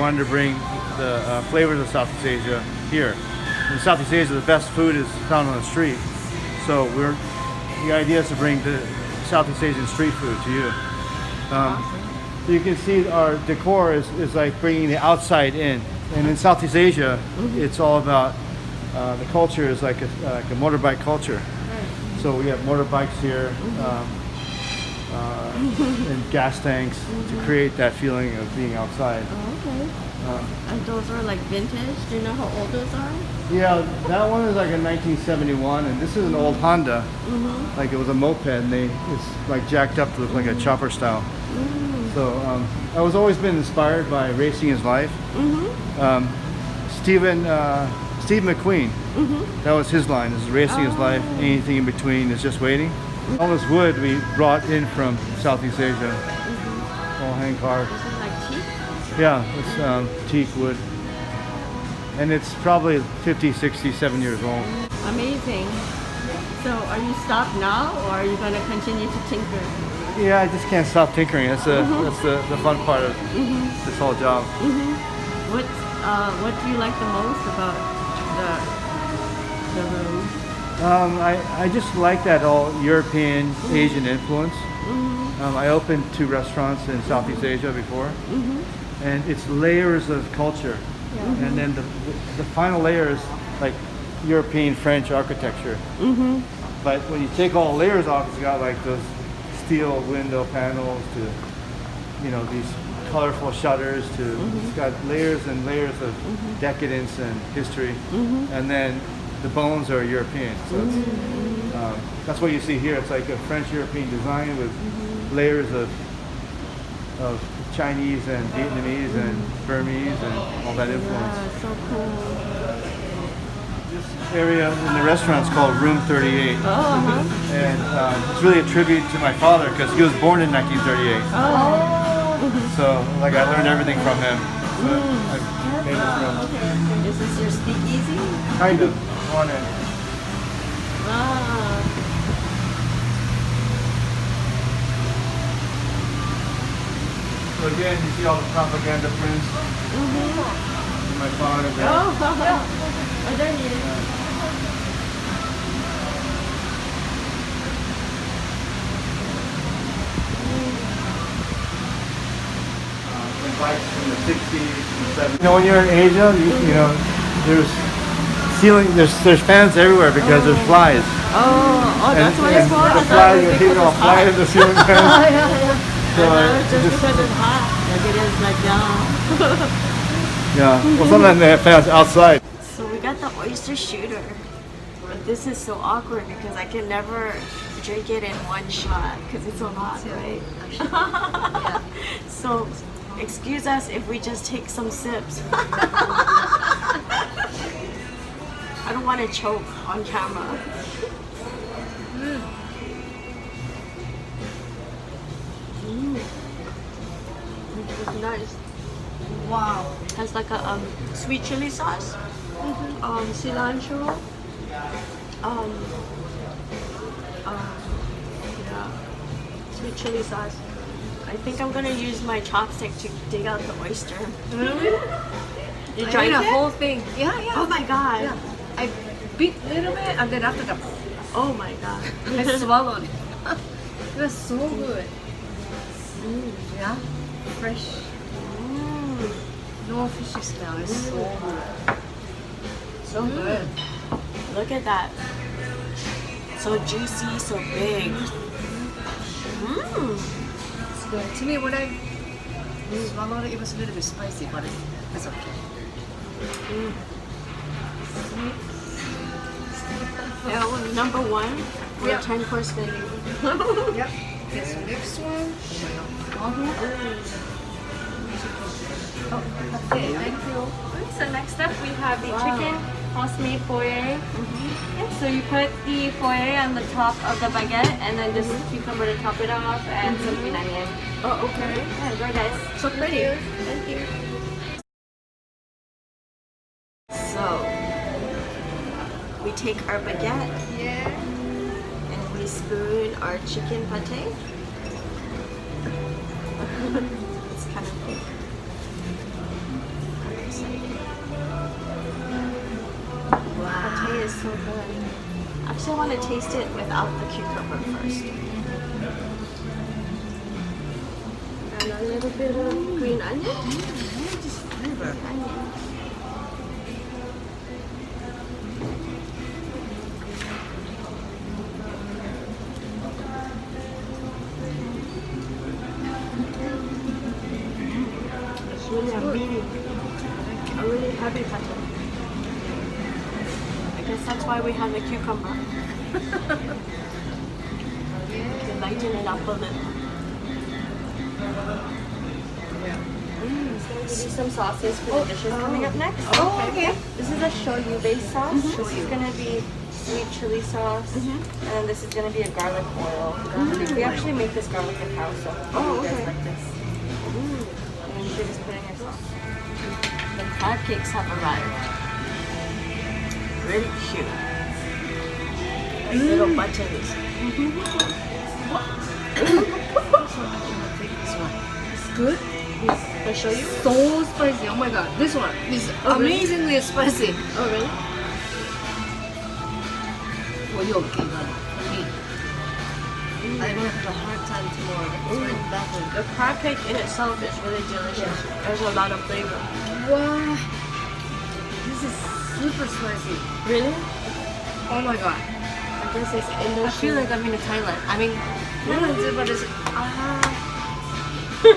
wanted to bring the flavors of Southeast Asia here. In Southeast Asia, the best food is found on the street. So the idea is to bring the Southeast Asian street food to you. So you can see our decor is like bringing the outside in. And in Southeast Asia, it's all about the culture is like a motorbike culture. So we have motorbikes here and gas tanks to create that feeling of being outside. Oh, okay. And those are like vintage? Do you know how old those are? Yeah, that one is like a 1971, and this is an old Honda. Like it was a moped, and it's like jacked up to look like a chopper style. So I was always been inspired by Racing is Life. Steve McQueen, that was his line, is Racing is Life, anything in between is just waiting. All this wood we brought in from Southeast Asia, all hand carved. Is it like teak? Yeah, it's teak wood. And it's probably 50, 60, 7 years old. Amazing. So are you stopped now, or are you going to continue to tinker? Yeah, I just can't stop tinkering. That's the fun part of this whole job. What do you like the most about the room? I just like that all European, Asian influence. I opened 2 restaurants in Southeast Asia before, and it's layers of culture. And then the final layer is like European French architecture. But when you take all the layers off, it's got like those steel window panels to, these colorful shutters to, it's got layers and layers of decadence and history. And then the bones are European. So that's what you see here. It's like a French-European design with layers of Chinese and Vietnamese and Burmese and all that influence. Yeah, so cool. This area in the restaurant is called Room 38. And it's really a tribute to my father because he was born in 1938. So like I learned everything from him. So I made this room. Is this your speakeasy? Kind of. On it. So again, you see all the propaganda prints. My father there. Oh, there he is. Bikes from the 60s and the 70s. When you're in Asia, there's fans everywhere because there's flies. That's what it's called? The flies, you're fly in the ceiling fans. So just because it's hot, like it is like down. Yeah, well sometimes they have fans outside. So we got the oyster shooter. But this is so awkward because I can never drink it in one shot because it's so hot, right? So excuse us if we just take some sips. I don't want to choke on camera. It's nice. Wow. Has like a sweet chili sauce, cilantro, sweet chili sauce. I think I'm gonna use my chopstick to dig out the oyster. Really? You tried the it? whole thing. Yeah. Oh my god. Yeah. I bit a little bit and then after that, Oh my god. I swallowed it. It was so good. Yeah, fresh. No fishy smell. It's so good. So good. Look at that. So juicy, so big. It's good. To me, when I swallowed it, it was a little bit spicy, but it's okay. Yeah, well, number 1, we're 10-course menu. Yep. This next one. Okay, thank you. So next up we have the chicken house-made foyer. Yeah, so you put the foyer on the top of the baguette and then just cucumber to top it off and some onion. Oh, okay. Yeah, very nice. So pretty. Thank you. So, we take our baguette and we spoon our chicken pate. It's kind of big. like it. Pate is so good. Actually, I want to taste it without the cucumber first. And a little bit of green onion. Onion. It's really a really heavy pate. I guess that's why we have the cucumber. To lighten it up a little. So we'll give you some sauces for the dishes coming up next. Oh, okay. This is a shoyu based sauce. This is going to be sweet chili sauce. And this is going to be a garlic oil. We actually make this garlic in house, so you guys like this. And we're just putting our sauce. The crab cakes have arrived. Really cute. Like little buttons. It's good. I'll show you. So spicy. Oh my god. This one is amazingly spicy. Oh, really? For you, okay, but for me, I'm gonna have a hard time tomorrow. It's my bathroom. The crab cake in itself is really delicious. There's a lot of flavor. Wow. This is super spicy. Really? Oh my god. I guess it's I Indochine. feel like I'm in Thailand. I mean, Thailand too, but it's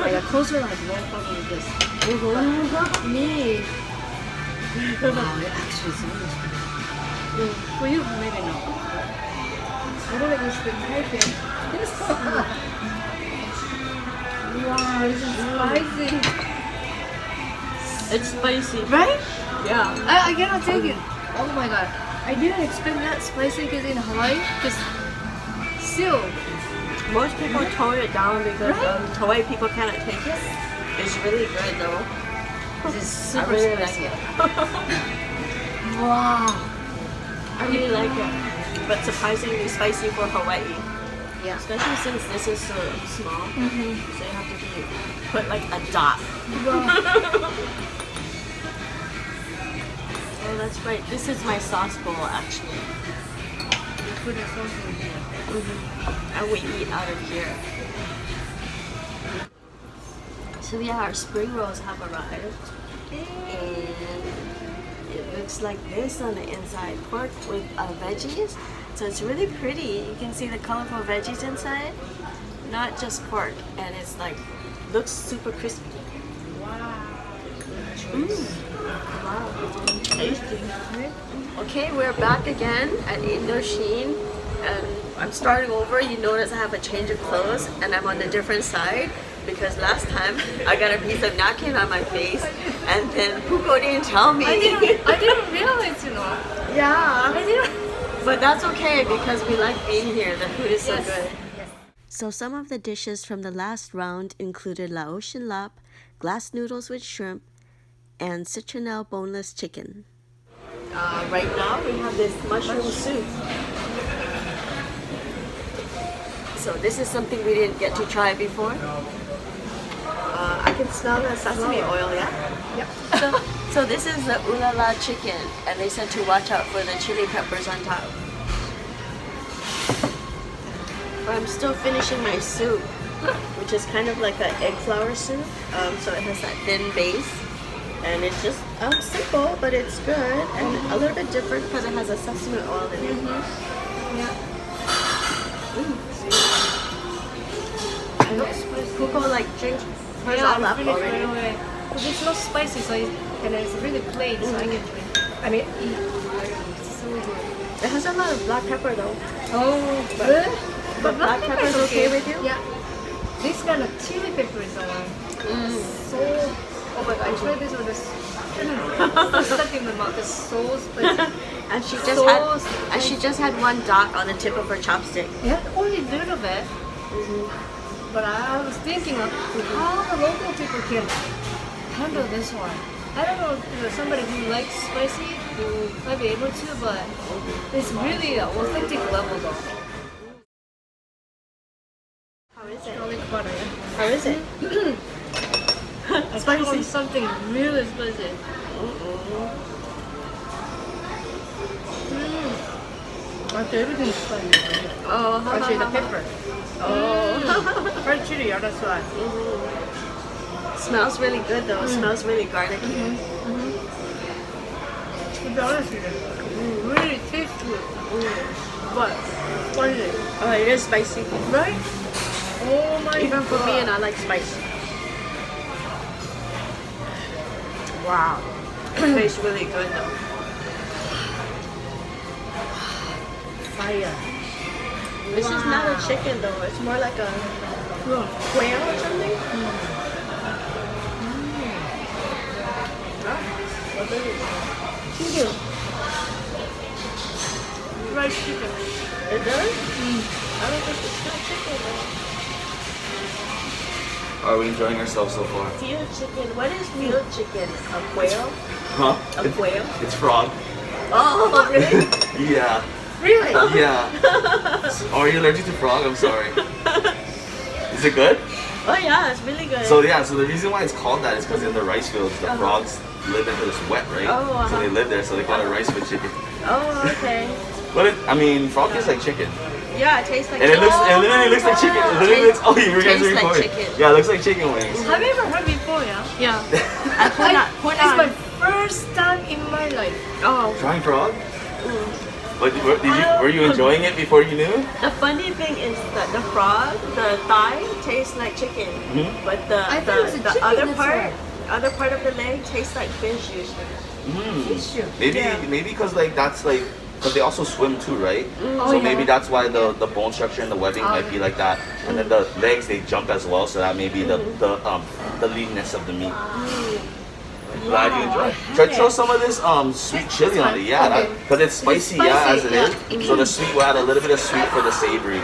like a closer like one fucking with this. Me. Wow, it actually is really spicy. For you, maybe no. I don't think it's the typing. Wow, this is spicy. It's spicy. Right? Yeah. I cannot take it. Oh my god. I didn't expect that spicy because in Hawaii, because still, Most people tone it down because Hawaii people cannot take it. It's really good though. this is super really like spicy. it. Wow. I really like it. But surprisingly spicy for Hawaii. Yeah. Especially since this is so small. So you have to put like a dot. Oh, that's right. This is my sauce bowl actually. Put a sauce in here. And we eat out of here. So yeah, our spring rolls have arrived. And it looks like this on the inside. Pork with veggies. So it's really pretty. You can see the colorful veggies inside. Not just pork. And it's like, looks super crispy. Wow. Wow. Tasty. Okay, we're back again at Indochine. And I'm starting over. You notice I have a change of clothes and I'm on a different side because last time I got a piece of napkin on my face and then Puko didn't tell me. I didn't realize, you know. Yeah. I didn't. But that's okay because we like being here. The food is so good. Yes. So some of the dishes from the last round included Laotian lap, glass noodles with shrimp, and citronelle boneless chicken. Right now we have this mushroom soup. So this is something we didn't get to try before. I can smell the sesame oil, yeah? Yep. So this is the ulala chicken, and they said to watch out for the chili peppers on top. I'm still finishing my soup, which is kind of like an egg flour soup. So it has that thin base, and it's just simple, but it's good and a little bit different because it has a sesame oil in it. Yeah. And Puko like drink hers all up finished already. right away. But it's not spicy, so it's really plain, so I can drink. I mean, eat. It's so good. It has a lot of black pepper though. Oh, good. But black pepper is okay with you? Yeah. This kind of chili pepper is the one. So, oh my god, I tried this one. It's stuck in my mouth. It's so spicy. And she So just had one dot on the tip of her chopstick. Yeah, only a little bit. But I was thinking of how the local people can handle this one. I don't know if somebody who likes spicy who might be able to, but it's really an authentic level though. How is it? Garlic butter, yeah. How is it? I found something really spicy. Actually, everything is spicy. Oh, Actually, the pepper. Oh. Fried chili, yeah, that's why. Smells really good though. It smells really garlicky. To be honest with you, really tastes good. But spicy, Oh, it is spicy. right? Oh my Even god. for me, and I like spice. Wow. It tastes really good though. Fire. This is not a chicken though. It's more like a quail or something. What is it? Chicken. Fried chicken. It does? I don't think it's not chicken though. Are we enjoying ourselves so far? Field chicken. What is field chicken? A quail? Huh? A quail? It's frog. Oh, really? Yeah. Really? Yeah. Are you allergic to frog? I'm sorry. Is it good? Oh yeah, it's really good. So yeah, so the reason why it's called that is because in the rice fields, the frogs live in this wet, right? Oh, So they live there, so they call it rice field chicken. Oh, okay. But I mean, frog tastes like chicken. Yeah, it tastes like And it chicken. literally looks like chicken. It literally looks, oh, you guys Tastes are like recording. chicken. Yeah, it looks like chicken wings. Have you ever heard before, yeah? Yeah. I put It's my on. first time in my life. Oh. Trying frog? But were you enjoying it before you knew? The funny thing is that the frog, the thigh, tastes like chicken, but I thought it was a the chicken, other that's part, why. other part of the leg tastes like fish usually. Fish. Maybe because like that's like because they also swim too, right? Oh, So yeah. maybe that's why the bone structure and the webbing might be like that, and then the legs they jump as well, so that may be the leanness of the meat. Glad you enjoyed. Try to throw some of this sweet chili on it, yeah, because it's spicy, yeah, as it is. So the sweet will add a little bit of sweet for the savory.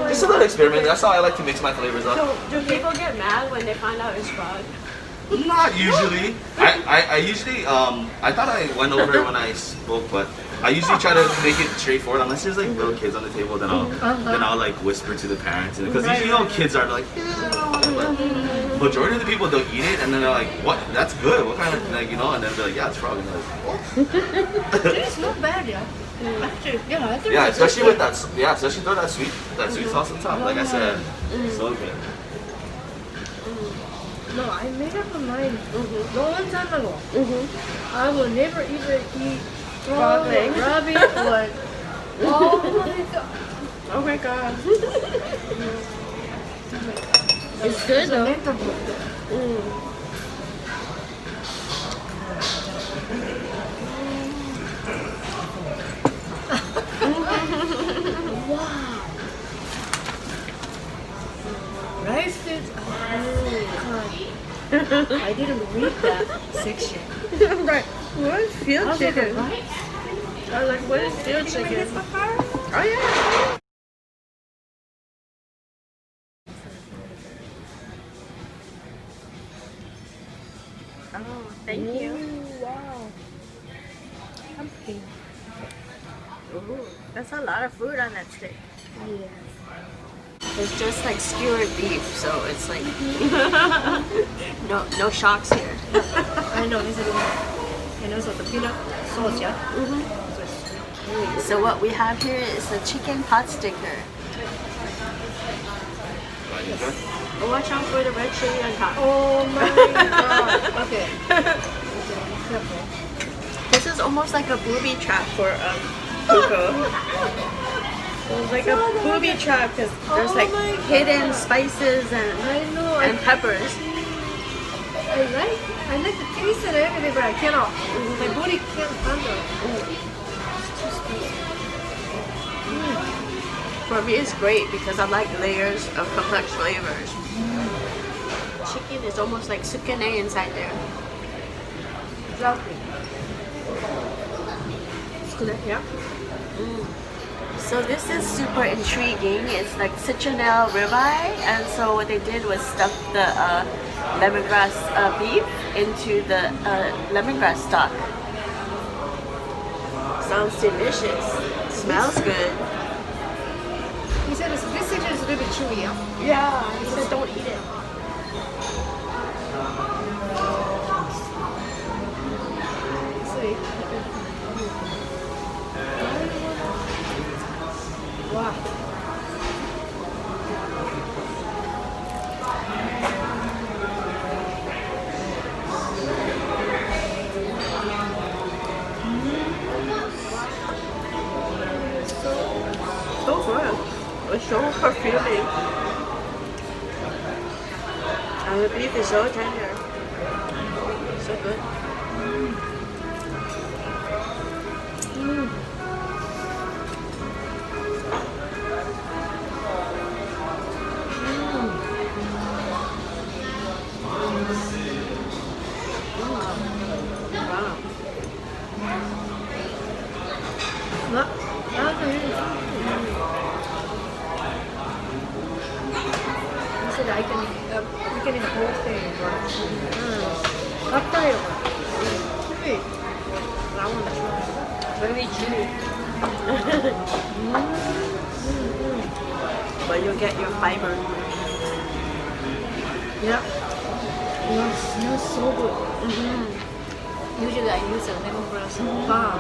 Just a little experiment. That's how I like to mix my flavors up. So do people get mad when they find out it's frog? Not usually. I usually I thought I went over it when I spoke, but I usually try to make it straightforward. Unless there's like little kids on the table, then I'll like whisper to the parents, because usually kids are like, but majority of the people they'll eat it and then they're like, what? That's good. What kind of like and then they're like, yeah, it's frog. And they're like, It's not bad, yeah. Actually, yeah, I think yeah, it's especially good. with that. Yeah, especially throw that sweet sauce on top. Like I said, so good. No, I made up my mind long time ago. I will never ever eat frog leg. or rabbit or oh my god. Oh my god. It's good though. Wow. Rice is I didn't read that section. Right. What is field How's it chicken? right? I was like, what is field chicken? Oh yeah. Oh, thank you. Wow. Pumpkin. Ooh, that's a lot of food on that steak. Yes. It's just like skewered beef, so it's like no shocks here. I know, isn't it? And also the peanut sauce, yeah? So what we have here is the chicken pot sticker. Watch out for the red chili on top. Oh my god. Okay. Careful. This is almost like a booby trap for Coco. It's like a booby trap because there's like hidden spices and peppers. I like the taste and everything, but I cannot. My body can't handle it. It's too spicy. For me, it's great because I like layers of complex flavors. Chicken is almost like sukune inside there. Exactly. Yeah. So this is super intriguing. It's like citronelle ribeye, and so what they did was stuff the lemongrass beef into the lemongrass stock. Sounds delicious. Smells good. He said this section is a little bit chewy, yeah? Yeah, he said don't eat it. Oh, the beef is so tender. So good. I can eat the whole thing. 가까이로 가. Very chewy. But you'll get your fiber. Yeah. It smells so good. Usually I use a lemongrass balm.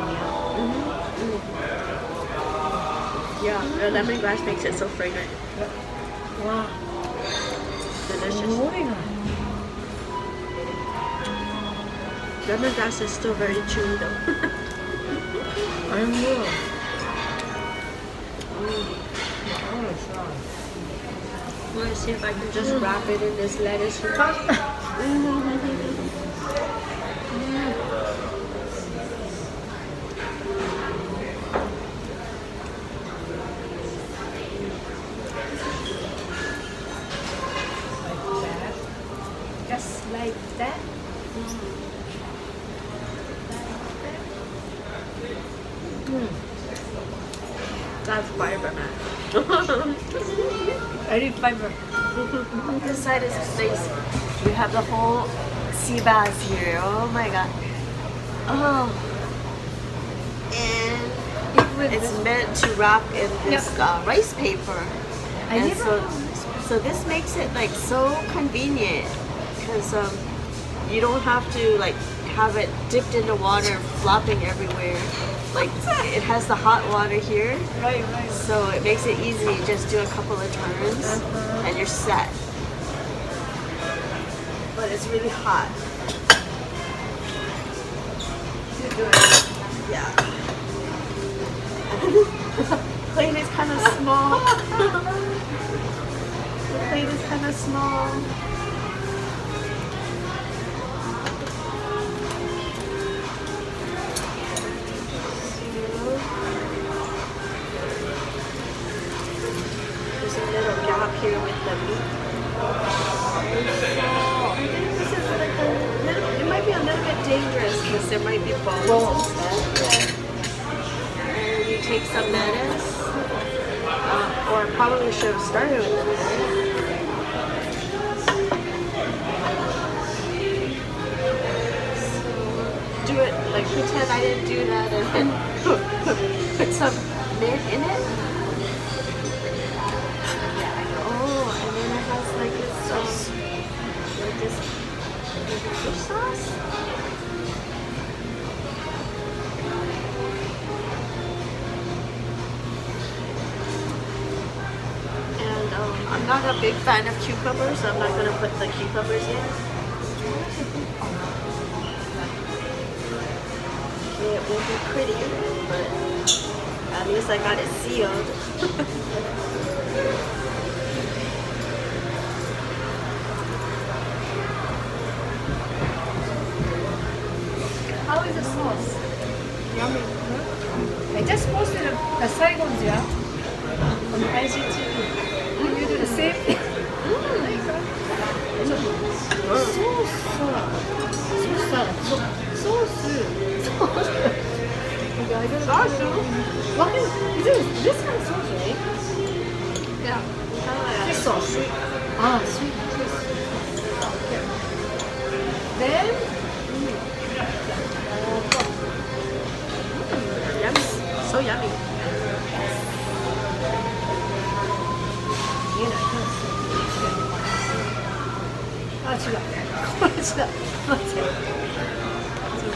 Yeah, the lemongrass makes it so fragrant. Wow. Delicious. Lemongrass is still very chewy though. I know. I'm gonna see if I can just wrap it in this lettuce. Just like that. That's fiber, man. I need fiber. This side is nice. We have the whole sea bass here. Oh my god. Oh. And it's meant to wrap in this rice paper. And so this makes it like so convenient because you don't have to like have it dipped in the water flopping everywhere. Like it has the hot water here. Right. So it makes it easy. You just do a couple of turns and you're set. But it's really hot. You do it. Yeah. The plate is kind of small. The plate is kind of small. There's a little gap here with the meat. This is like a little, it might be a little bit dangerous because there might be bones. And you take some lettuce, or probably should have started with the lettuce. Do it, like pretend I didn't do that and then put some mint in it. Oh, and then it has like this fish sauce. And I'm not a big fan of cucumbers, so I'm not going to put the cucumbers in. It won't be pretty, but at least I got it sealed. How is the sauce? Yummy. I just posted a Saigon's, on IGTV. You do the same thing. Sauce. What is this kind of sauce, right? Yeah. Fish sauce. Sweet. Then Yummy. So yummy. It's a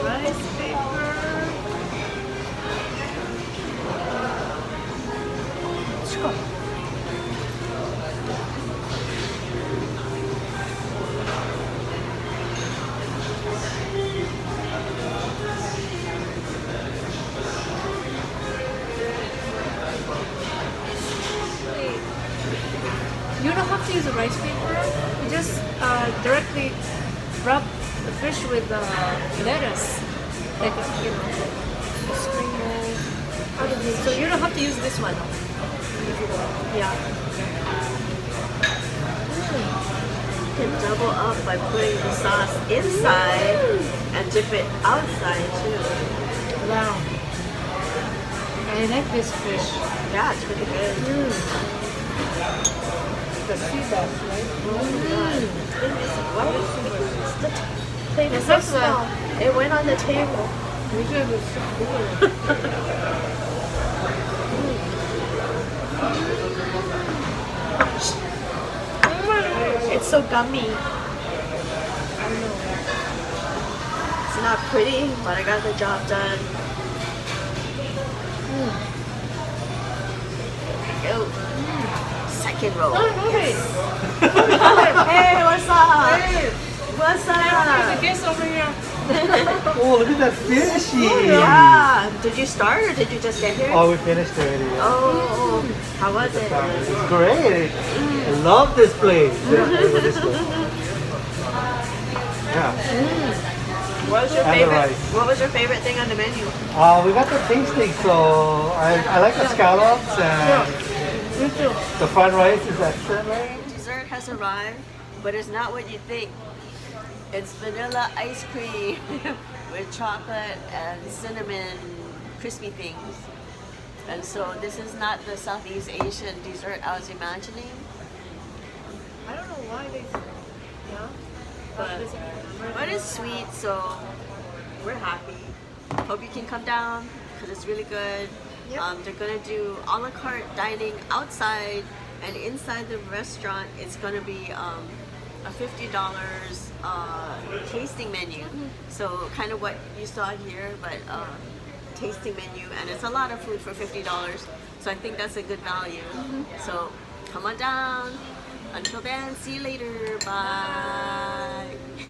rice paper. You don't have to use use a rice paper. You just directly rub the fish with lettuce, like a, a spring roll. So you don't have to use this one. Yeah. You can double up by putting the sauce inside and dip it outside too. Wow. I like this fish. Yeah, it's pretty good. The sea bass, right? Why was the plate is so That's small? It went on the table. It's so gummy. It's not pretty, but I got the job done. Go. Second roll. Hey, what's up? What's up? There's a guest over here. Oh, look at that fishy. Yeah. Did you start or did you just get here? Oh, we finished already. Yeah. Oh, how was it? It's great. I love this place. Yeah. What was your And the favorite? rice. What was your favorite thing on the menu? We got the tasting, so I like the scallops and the fried rice is excellent. Dessert has arrived, but it's not what you think. It's vanilla ice cream with chocolate and cinnamon crispy things. And so this is not the Southeast Asian dessert I was imagining. I don't know why they. Yeah. But it's sweet, so we're happy. Hope you can come down because it's really good. Yep. They're gonna do a la carte dining outside, and inside the restaurant it's gonna be a $50 tasting menu. So kind of what you saw here, but tasting menu, and it's a lot of food for $50. So I think that's a good value. So come on down. Until then, see you later. Bye.